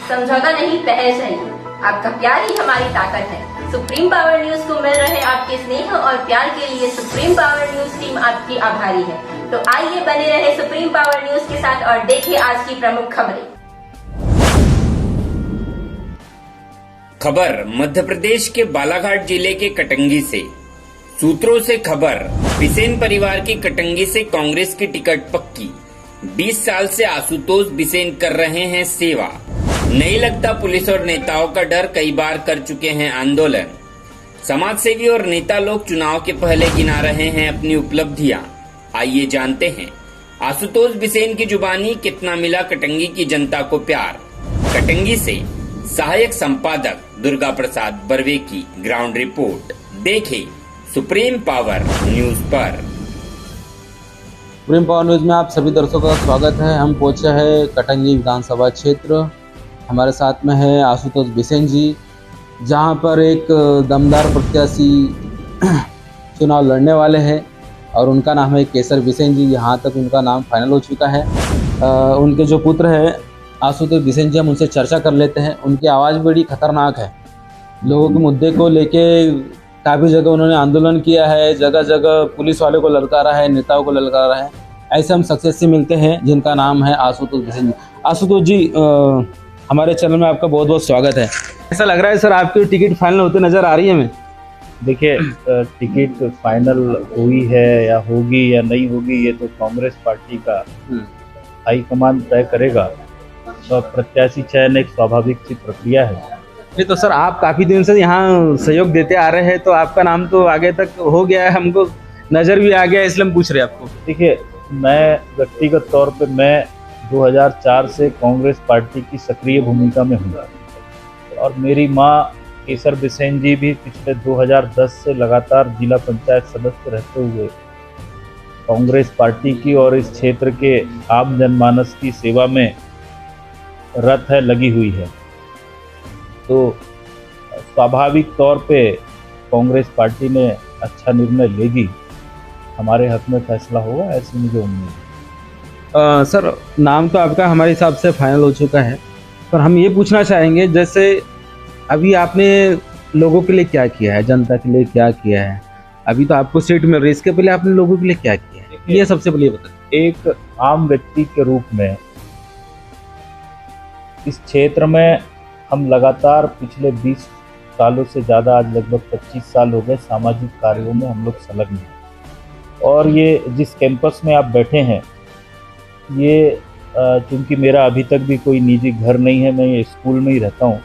समझौता नहीं, पहल चाहिए। आपका प्यार ही हमारी ताकत है। सुप्रीम पावर न्यूज को मिल रहे आपके स्नेह और प्यार के लिए सुप्रीम पावर न्यूज टीम आपकी आभारी है। तो आइए बने रहे सुप्रीम पावर न्यूज के साथ और देखिए आज की प्रमुख खबरें। खबर मध्य प्रदेश के बालाघाट जिले के कटंगी से। सूत्रों से खबर, बिसेन परिवार की कटंगी से कांग्रेस की टिकट पक्की। 20 साल से आशुतोष बिसेन कर रहे हैं सेवा। नहीं लगता पुलिस और नेताओं का डर, कई बार कर चुके हैं आंदोलन। समाज सेवी और नेता लोग चुनाव के पहले गिना रहे हैं अपनी उपलब्धियां। आइए जानते हैं आशुतोष बिसेन की जुबानी कितना मिला कटंगी की जनता को प्यार। कटंगी से सहायक संपादक दुर्गा प्रसाद बर्वे की ग्राउंड रिपोर्ट। देखें सुप्रीम पावर न्यूज पर। सुप्रीम पावर न्यूज में आप सभी दर्शकों का स्वागत है। हम पहुंचे हैं कटंगी विधानसभा क्षेत्र। हमारे साथ में है आशुतोष बिसेन जी, जहां पर एक दमदार प्रत्याशी चुनाव लड़ने वाले हैं और उनका नाम है केसर बिसेन जी। यहाँ तक उनका नाम फाइनल हो चुका है। उनके जो पुत्र हैं आशुतोष बिसेन जी, हम उनसे चर्चा कर लेते हैं। उनकी आवाज़ बड़ी खतरनाक है। लोगों के मुद्दे को लेके काफ़ी जगह उन्होंने आंदोलन किया है, जगह जगह पुलिस वाले को ललकारा है, नेताओं को ललकारा है। ऐसे हम सक्सेस से मिलते हैं जिनका नाम है आशुतोष बिसेन जी। आशुतोष जी, हमारे चैनल में आपका बहुत बहुत स्वागत है। ऐसा लग रहा है सर आपकी टिकट फाइनल होते नज़र आ रही है हमें। देखिए, टिकट फाइनल हुई है या होगी या नहीं होगी, ये तो कांग्रेस पार्टी का हाईकमान तय करेगा। तो प्रत्याशी चयन एक स्वाभाविक सी प्रक्रिया है। नहीं तो सर, आप काफ़ी दिन से यहाँ सहयोग देते आ रहे हैं, तो आपका नाम तो आगे तक हो गया है, हमको नज़र भी आ गया है, इसलिए हम पूछ रहे हैं आपको। देखिए, मैं व्यक्तिगत तौर पे मैं 2004 से कांग्रेस पार्टी की सक्रिय भूमिका में हूँ और मेरी माँ केसर बिसेन जी भी पिछले 2010 से लगातार जिला पंचायत सदस्य रहते हुए कांग्रेस पार्टी की और इस क्षेत्र के आम जनमानस की सेवा में रत है, लगी हुई है। तो स्वाभाविक तौर पे कांग्रेस पार्टी ने अच्छा निर्णय लेगी, हमारे हक में फैसला होगा, ऐसी मुझे उम्मीद है। सर, नाम तो आपका हमारे हिसाब से फाइनल हो चुका है, पर हम ये पूछना चाहेंगे, जैसे अभी आपने लोगों के लिए क्या किया है, जनता के लिए क्या किया है? अभी तो आपको सीट मिल रही है, इसके पहले आपने लोगों के लिए क्या किया है, ये सबसे पहले बताइए। एक आम व्यक्ति के रूप में इस क्षेत्र में हम लगातार पिछले 20 सालों से ज़्यादा, आज लगभग 25 साल हो गए, सामाजिक कार्यों में हम लोग संलग्न हैं। और ये जिस कैंपस में आप बैठे हैं, ये चूँकि मेरा अभी तक भी कोई निजी घर नहीं है, मैं ये स्कूल में ही रहता हूँ।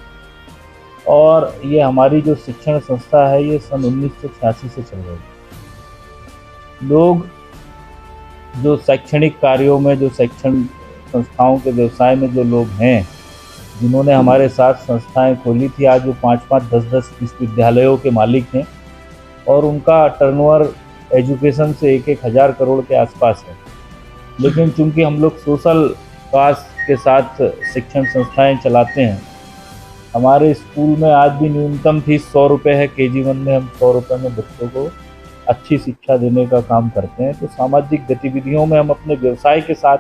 और ये हमारी जो शिक्षण संस्था है, ये सन 1986 से चल रही है। लोग जो शैक्षणिक कार्यों में, जो शैक्षणिक संस्थाओं के व्यवसाय में जो लोग हैं, जिन्होंने हमारे साथ संस्थाएं खोली थी, आज वो 5-5, 10-10 विश्वविद्यालयों के मालिक हैं और उनका टर्नओवर एजुकेशन से 1-1 हज़ार करोड़ के आसपास है। लेकिन चूंकि हम लोग सोशल काज के साथ शिक्षण संस्थाएं चलाते हैं, हमारे स्कूल में आज भी न्यूनतम फीस 100 रुपये है। KG1 में हम 100 रुपये में बच्चों को अच्छी शिक्षा देने का काम करते हैं। तो सामाजिक गतिविधियों में हम अपने व्यवसाय के साथ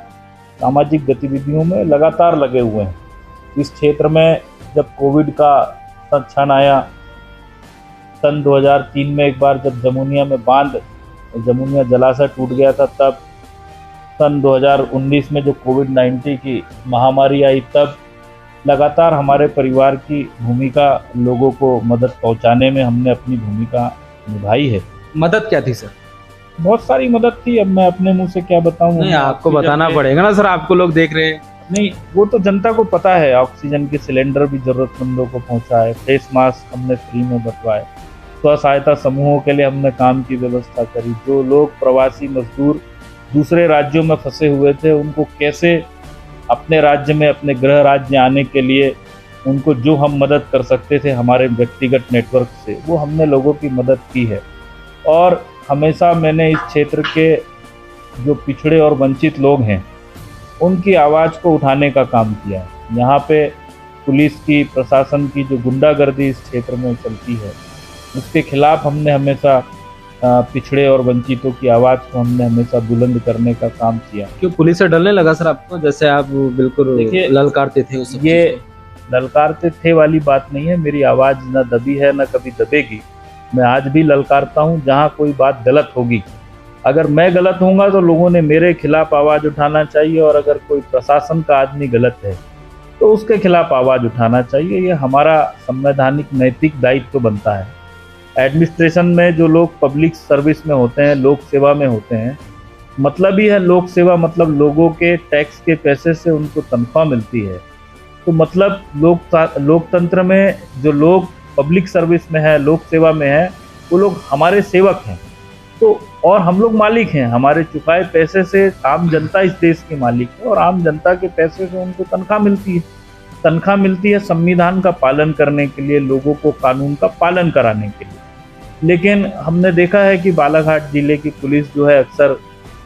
सामाजिक गतिविधियों में लगातार लगे हुए हैं। इस क्षेत्र में जब कोविड का क्षण आया, सन 2003 में एक बार जब जमुनिया में जमुनिया जलाशय टूट गया था, तब सन 2019 में जो कोविड-19 की महामारी आई, तब लगातार हमारे परिवार की भूमिका, लोगों को मदद पहुंचाने में हमने अपनी भूमिका निभाई है। मदद क्या थी सर? बहुत सारी मदद थी, अब मैं अपने मुंह से क्या बताऊं। नहीं, आपको बताना पड़ेगा ना सर, आपको लोग देख रहे हैं। नहीं, वो तो जनता को पता है। ऑक्सीजन के सिलेंडर भी जरूरतमंदों को पहुंचाए, फेस मास्क हमने फ्री में बंटवाए, स्व सहायता समूहों के लिए हमने काम की व्यवस्था करी। जो लोग प्रवासी मजदूर दूसरे राज्यों में फंसे हुए थे, उनको कैसे अपने राज्य में, अपने गृह राज्य आने के लिए उनको जो हम मदद कर सकते थे हमारे व्यक्तिगत नेटवर्क से, वो हमने लोगों की मदद की है। और हमेशा मैंने इस क्षेत्र के जो पिछड़े और वंचित लोग हैं, उनकी आवाज़ को उठाने का काम किया है। यहाँ पे पुलिस की, प्रशासन की जो गुंडागर्दी इस क्षेत्र में चलती है, उसके खिलाफ हमने हमेशा पिछड़े और वंचितों की आवाज़ को हमने हमेशा बुलंद करने का काम किया। क्यों पुलिस से डरने लगा सर आपको? जैसे आप बिल्कुल ललकारते थे उस ये ललकारते थे वाली बात नहीं है। मेरी आवाज़ न दबी है न कभी दबेगी। मैं आज भी ललकारता हूँ जहाँ कोई बात गलत होगी। अगर मैं गलत होऊंगा तो लोगों ने मेरे खिलाफ आवाज़ उठाना चाहिए, और अगर कोई प्रशासन का आदमी गलत है तो उसके खिलाफ आवाज़ उठाना चाहिए। ये हमारा संवैधानिक नैतिक दायित्व बनता है। एडमिनिस्ट्रेशन में जो लोग पब्लिक सर्विस में होते हैं, लोक सेवा में होते हैं, मतलब ही है लोक सेवा, मतलब लोगों के टैक्स के पैसे से उनको तनख्वाह मिलती है। तो मतलब लोकतंत्र में जो लोग पब्लिक सर्विस में है, लोक सेवा में है, वो लोग हमारे सेवक हैं। तो और हम लोग मालिक हैं, हमारे चुकाए पैसे से आम जनता इस देश की मालिक है, और आम जनता के पैसे से उनको तनख्वाह मिलती है। तनख्वाह मिलती है संविधान का पालन करने के लिए, लोगों को कानून का पालन कराने के लिए। लेकिन हमने देखा है कि बालाघाट जिले की पुलिस जो है अक्सर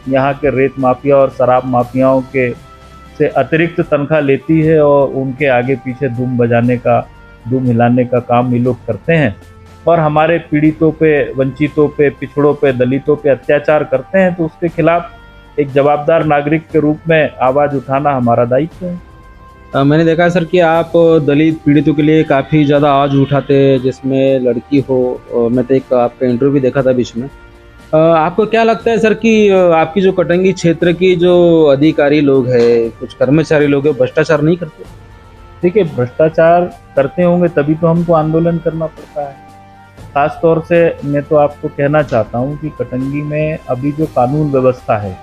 यहाँ के रेत माफिया और शराब माफियाओं के से अतिरिक्त तनख्वाह लेती है, और उनके आगे पीछे धूम हिलाने का काम ये लोग करते हैं, और हमारे पीड़ितों पे, वंचितों पे, पिछड़ों पे, दलितों पे अत्याचार करते हैं। तो उसके खिलाफ एक जवाबदार नागरिक के रूप में आवाज़ उठाना हमारा दायित्व है। मैंने देखा है सर कि आप दलित पीड़ितों के लिए काफ़ी ज़्यादा आवाज़ उठाते हैं, जिसमें लड़की हो। मैं तो एक आपका इंटरव्यू भी देखा था बीच में। आपको क्या लगता है सर कि आपकी जो कटंगी क्षेत्र की जो अधिकारी लोग हैं, कुछ कर्मचारी लोग हैं, भ्रष्टाचार नहीं करते? देखिए, भ्रष्टाचार करते होंगे तभी तो हमको आंदोलन करना पड़ता है। खास तौर से मैं तो आपको कहना चाहता हूँ कि कटंगी में अभी जो कानून व्यवस्था है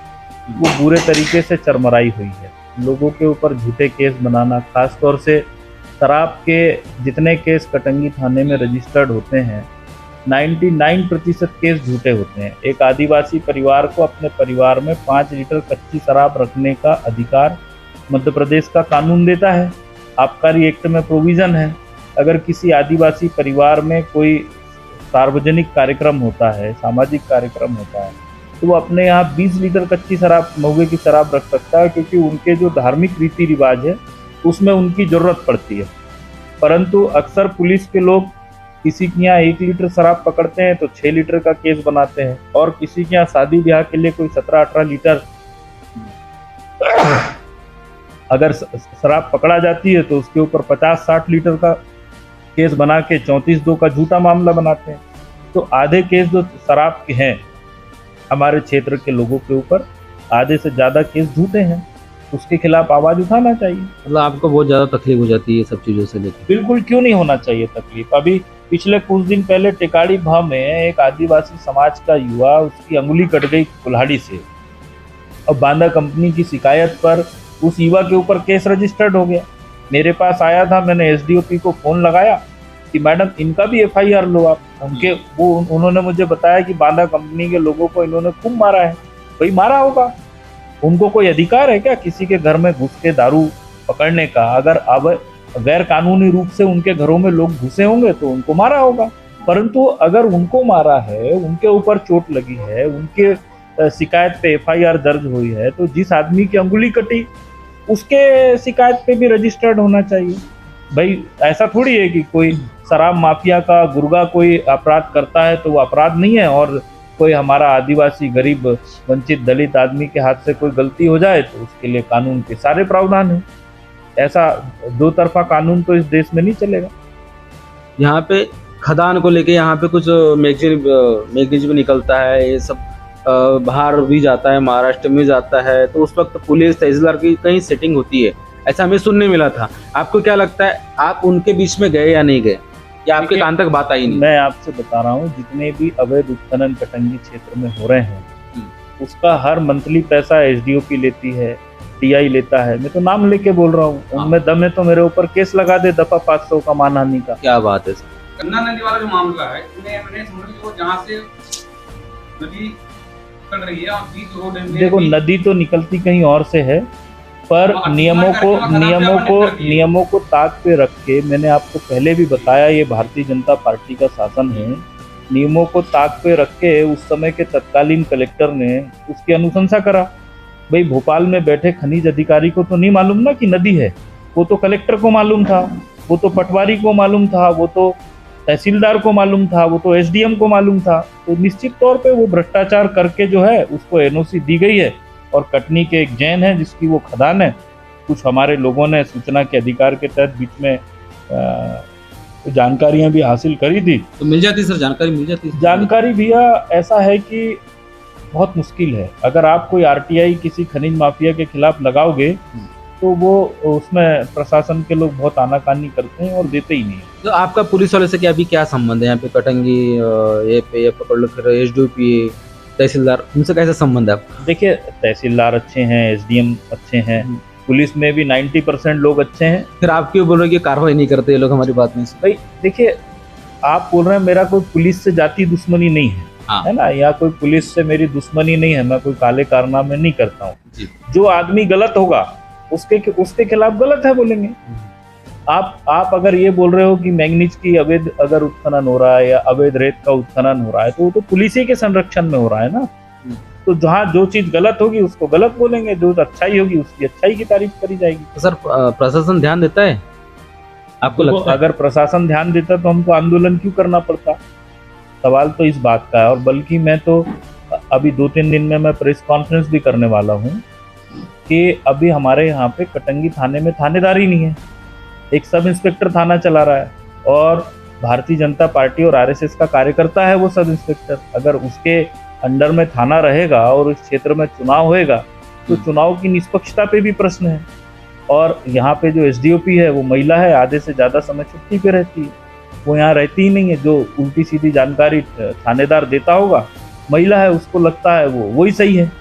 वो बुरे तरीके से चरमराई हुई है। लोगों के ऊपर झूठे केस बनाना, खास तौर से शराब के जितने केस कटंगी थाने में रजिस्टर्ड होते हैं, 99% केस झूठे होते हैं। एक आदिवासी परिवार को अपने परिवार में 5 लीटर कच्ची शराब रखने का अधिकार मध्य प्रदेश का कानून देता है। आबकारी एक्ट में प्रोविज़न है, अगर किसी आदिवासी परिवार में कोई सार्वजनिक कार्यक्रम होता है, सामाजिक कार्यक्रम होता है, तो वो अपने यहाँ 20 लीटर कच्ची शराब, महुए की शराब रख सकता है, क्योंकि उनके जो धार्मिक रीति रिवाज है उसमें उनकी ज़रूरत पड़ती है। परंतु अक्सर पुलिस के लोग किसी के यहाँ 1 लीटर शराब पकड़ते हैं तो 6 लीटर का केस बनाते हैं, और किसी के यहाँ शादी ब्याह के लिए कोई 17-18 लीटर अगर शराब पकड़ा जाती है तो उसके ऊपर 50-60 लीटर का केस बना के 34(2) का झूठा मामला बनाते हैं। तो आधे केस जो शराब के हैं हमारे क्षेत्र के लोगों के ऊपर, आधे से ज़्यादा केस झूठे हैं, उसके खिलाफ आवाज़ उठाना चाहिए। मतलब आपको बहुत ज़्यादा तकलीफ हो जाती है सब चीज़ों से लेकर? बिल्कुल, क्यों नहीं होना चाहिए तकलीफ। अभी पिछले कुछ दिन पहले टेकाड़ी भाव में एक आदिवासी समाज का युवा, उसकी अंगुली कट गई कुल्हाड़ी से, और बांदा कंपनी की शिकायत पर उस युवा के ऊपर केस रजिस्टर्ड हो गया। मेरे पास आया था, मैंने एसडीओपी को फ़ोन लगाया कि मैडम इनका भी एफआईआर लो आप। उन्होंने मुझे बताया कि बांदा कंपनी के लोगों को इन्होंने खूब मारा है। भाई मारा होगा, उनको कोई अधिकार है क्या किसी के घर में घुस के दारू पकड़ने का? अगर अब गैर कानूनी रूप से उनके घरों में लोग घुसे होंगे तो उनको मारा होगा। परंतु अगर उनको मारा है, उनके ऊपर चोट लगी है, उनके शिकायत पे एफआईआर दर्ज हुई है, तो जिस आदमी की अंगुली कटी उसके शिकायत पे भी रजिस्टर्ड होना चाहिए। भाई ऐसा थोड़ी है कि कोई शराब माफिया का गुर्गा कोई अपराध करता है तो वो अपराध नहीं है, और कोई हमारा आदिवासी गरीब वंचित दलित आदमी के हाथ से कोई गलती हो जाए तो उसके लिए कानून के सारे प्रावधान हैं। ऐसा दो तरफा कानून तो इस देश में नहीं चलेगा। यहाँ पे खदान को लेके यहाँ पे कुछ मैगजीन भी निकलता है, ये सब बाहर भी जाता है, महाराष्ट्र में जाता है, तो उस वक्त पुलिस तहसीलदार की कहीं सेटिंग होती है, ऐसा हमें सुनने मिला था। आपको क्या लगता है, आप उनके बीच में गए या नहीं गए, या आपके कान तक बात आई नहीं? मैं आपसे बता रहा हूँ, जितने भी अवैध उत्खनन कटंगी क्षेत्र में हो रहे हैं उसका हर मंथली पैसा एसडीओपी लेती है, टीआई लेता है। मैं तो नाम लेके बोल रहा हूँ, उनमें दम है तो मेरे ऊपर केस लगा दे दफा 500 का मानहानि का। क्या बात है सर। गन्ना नदी वाला जो मामला है, मैंने समझ लो जहाँ से नदी निकल रही है और बीच रोड में, देखो नदी तो निकलती कहीं और से है, पर नियमों को ताक पे रख के, मैंने आपको पहले भी बताया ये भारतीय जनता पार्टी का शासन है, नियमों को ताक पे रख के उस समय के तत्कालीन कलेक्टर ने उसकी अनुशंसा करा। भाई भोपाल में बैठे खनिज अधिकारी को तो नहीं मालूम ना कि नदी है, वो तो कलेक्टर को मालूम था, वो तो पटवारी को मालूम था, वो तो तहसीलदार को मालूम था, वो तो एसडीएम को मालूम था। तो निश्चित तौर पे वो भ्रष्टाचार करके जो है उसको एनओसी दी गई है, और कटनी के एक जैन है जिसकी वो खदान है, कुछ हमारे लोगों ने सूचना के अधिकार के तहत बीच में जानकारियां भी हासिल करी थी। तो मिल जाती सर, जानकारी मिल जाती है? जानकारी भैया ऐसा है कि बहुत मुश्किल है। अगर आप कोई आरटीआई किसी खनिज माफिया के खिलाफ लगाओगे तो वो उसमें प्रशासन के लोग बहुत आनाकानी करते हैं और देते ही नहीं। तो आपका पुलिस वाले से क्या अभी क्या संबंध है? यहाँ पे कटंगी ये पकड़ लो, फिर एसडीओपी तहसीलदार, उनसे कैसा संबंध है आपका? देखिए, तहसीलदार अच्छे हैं, एसडीएम अच्छे हैं, पुलिस में भी 90% लोग अच्छे हैं। फिर आप क्यों बोल रहे हो कि कार्रवाई नहीं करते ये लोग? हमारी बात नहीं सुनते। भाई देखिए, आप बोल रहे हैं मेरा कोई पुलिस से जाति दुश्मनी नहीं है, हाँ। है ना, या कोई पुलिस से मेरी दुश्मनी नहीं है, मैं कोई काले कारनामे नहीं करता हूँ। जो आदमी गलत होगा उसके खिलाफ गलत है बोलेंगे। आप अगर ये बोल रहे हो कि मैंगनीज की अवैध अगर उत्खनन हो रहा है या अवैध रेत का उत्खनन हो रहा है तो वो तो पुलिस ही के संरक्षण में हो रहा है ना। तो जहाँ जो चीज गलत होगी उसको गलत बोलेंगे, जो अच्छाई होगी उसकी अच्छाई की तारीफ करी जाएगी। तो सर प्रशासन ध्यान देता है आपको लगता है? अगर प्रशासन ध्यान देता तो हमको आंदोलन क्यों करना पड़ता? सवाल तो इस बात का है। और बल्कि मैं तो अभी 2-3 दिन में मैं प्रेस कॉन्फ्रेंस भी करने वाला हूँ कि अभी हमारे यहाँ पे कटंगी थाने में थानेदार ही नहीं है, एक सब इंस्पेक्टर थाना चला रहा है और भारतीय जनता पार्टी और आरएसएस का कार्यकर्ता है वो सब इंस्पेक्टर। अगर उसके अंडर में थाना रहेगा और इस क्षेत्र में चुनाव होएगा तो चुनाव की निष्पक्षता पे भी प्रश्न है। और यहाँ पे जो एसडीओपी है वो महिला है, आधे से ज्यादा समय छुट्टी पे रहती है, वो यहाँ रहती ही नहीं है। जो उल्टी सीधी जानकारी थानेदार देता होगा, महिला है, उसको लगता है वो वही सही है।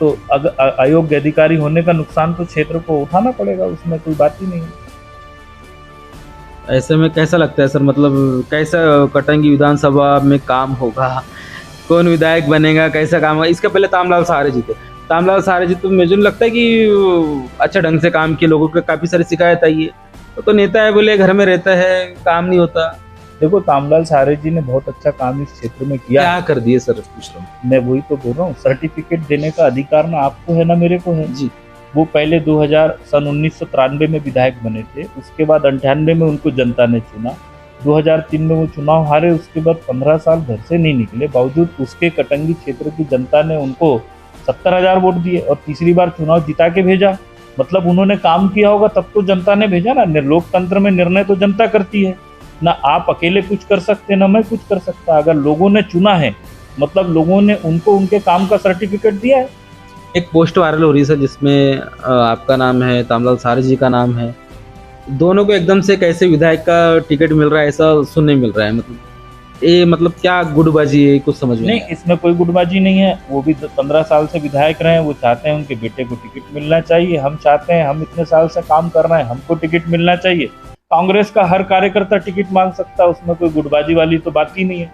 तो अगर अयोग्य अधिकारी होने का नुकसान तो क्षेत्र को उठाना पड़ेगा, उसमें कोई बात ही नहीं है। ऐसे में कैसा लगता है सर, मतलब कैसा कटंगी विधानसभा में काम होगा, कौन विधायक बनेगा, कैसा काम होगा? इसका पहले तामलाल सहारे जी थे। तामलाल सहारे जी तो मुझे लगता है कि अच्छा ढंग से काम किए, लोगों के काफी सारी शिकायत आई है। तो नेता है बोले घर में रहता है, काम नहीं होता। देखो, तामलाल सहारे जी ने बहुत अच्छा काम इस क्षेत्र में किया। क्या कर दिए सर, पूछ रहा हूँ मैं वही तो बोल रहा हूँ, सर्टिफिकेट देने का अधिकार ना आपको है ना मेरे को है जी। वो पहले 1993 में विधायक बने थे, उसके बाद 98 में उनको जनता ने चुना, 2003 में वो चुनाव हारे, उसके बाद 15 साल घर से नहीं निकले, बावजूद उसके कटंगी क्षेत्र की जनता ने उनको 70,000 वोट दिए और तीसरी बार चुनाव जिता के भेजा। मतलब उन्होंने काम किया होगा तब तो जनता ने भेजा ना। लोकतंत्र में निर्णय तो जनता करती है ना, आप अकेले कुछ कर सकते ना मैं कुछ कर सकता। अगर लोगों ने चुना है मतलब लोगों ने उनको उनके काम का सर्टिफिकेट दिया है। एक पोस्ट वायरल हो रही है सर जिसमें आपका नाम है, तामलाल सहारे जी का नाम है, दोनों को एकदम से कैसे विधायक का टिकट मिल रहा है ऐसा सुनने मिल रहा है। मतलब क्या गुटबाजी है, कुछ समझ में नहीं, इसमें कोई गुटबाजी नहीं है। वो भी 15 साल से विधायक रहे हैं, वो चाहते हैं उनके बेटे को टिकट मिलना चाहिए। हम चाहते हैं, हम इतने साल से काम कर रहे हैं, हमको टिकट मिलना चाहिए। कांग्रेस का हर कार्यकर्ता टिकट मांग सकता है, उसमें कोई गुटबाजी वाली तो बात ही नहीं है।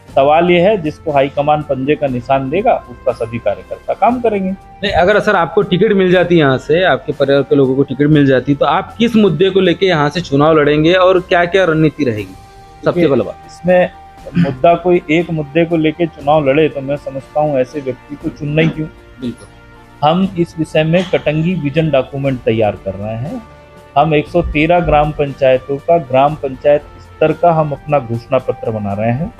सवाल ये है जिसको हाईकमान पंजे का निशान देगा उसका सभी कार्यकर्ता काम करेंगे। नहीं, अगर सर आपको टिकट मिल जाती यहाँ से, आपके परिवार के लोगों को टिकट मिल जाती, तो आप किस मुद्दे को लेके यहाँ से चुनाव लड़ेंगे और क्या क्या रणनीति रहेगी? सबसे पहले बात, इसमें मुद्दा कोई एक मुद्दे को लेके चुनाव लड़े तो मैं समझता हूँ ऐसे व्यक्ति को चुनना ही क्यों। बिल्कुल हम इस विषय में कटंगी विजन डॉक्यूमेंट तैयार कर रहे हैं। हम 113 ग्राम पंचायतों का ग्राम पंचायत स्तर का हम अपना घोषणा पत्र बना रहे हैं।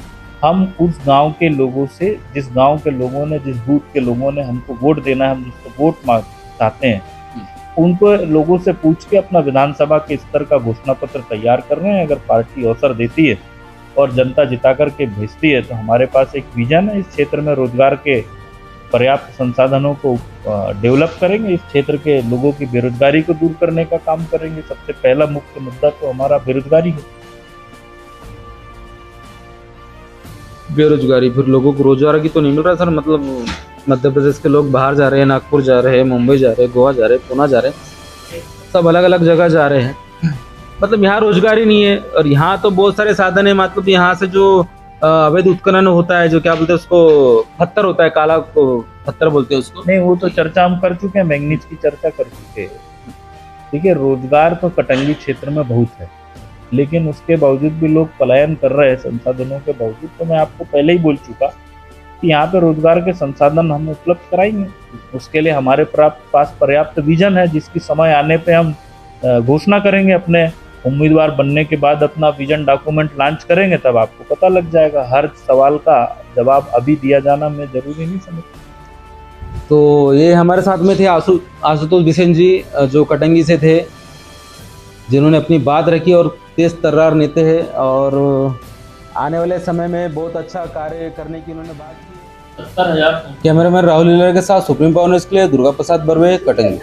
हम उस गांव के लोगों से, जिस गांव के लोगों ने, जिस बूथ के लोगों ने हमको वोट देना है, हम जिसको वोट मांग चाहते हैं, उनको लोगों से पूछ के अपना विधानसभा के स्तर का घोषणा पत्र तैयार कर रहे हैं। अगर पार्टी अवसर देती है और जनता जिता करके भेजती है तो हमारे पास एक विजन है। इस क्षेत्र में रोजगार के पर्याप्त संसाधनों को डेवलप करेंगे, इस क्षेत्र के लोगों की बेरोजगारी को दूर करने का काम करेंगे। सबसे पहला मुख्य मुद्दा तो हमारा बेरोजगारी है। बेरोजगारी, फिर लोगों को रोजगार की तो नहीं मिल रहा सर। मतलब मध्य प्रदेश के लोग बाहर जा रहे हैं, नागपुर जा रहे हैं, मुंबई जा रहे हैं, गोवा जा रहे हैं, पुणे जा रहे हैं, सब अलग अलग जगह जा रहे हैं। मतलब यहाँ रोजगार ही नहीं है। और यहाँ तो बहुत सारे साधन है, मतलब यहाँ से जो अवैध उत्खनन होता है, जो क्या बोलते हैं उसको, पत्थर होता है, काला को पत्थर बोलते हैं उसको। नहीं, वो तो चर्चा हम कर चुके हैं, मैंगनीज की चर्चा कर चुके हैं। ठीक है, रोजगार तो कटंगी क्षेत्र में बहुत है, लेकिन उसके बावजूद भी लोग पलायन कर रहे हैं संसाधनों के बावजूद। तो मैं आपको पहले ही बोल चुका कि यहाँ पे रोजगार के संसाधन हम उपलब्ध कराएंगे। उसके लिए हमारे पास पर्याप्त विजन है, जिसकी समय आने पे हम घोषणा करेंगे। अपने उम्मीदवार बनने के बाद अपना विजन डॉक्यूमेंट लॉन्च करेंगे, तब आपको पता लग जाएगा। हर सवाल का जवाब अभी दिया जाना मैं जरूरी नहीं समझता। तो ये हमारे साथ में थे आशुतोष बिसेन जी, जो कटंगी से थे, जिन्होंने अपनी बात रखी और तेज तर्रार नेता है और आने वाले समय में बहुत अच्छा कार्य करने की उन्होंने बात की। 70,000 कैमरामैन राहुल लीलर के साथ सुप्रीम पावर न्यूज़ के लिए दुर्गा प्रसाद बर्वे, कटंगी।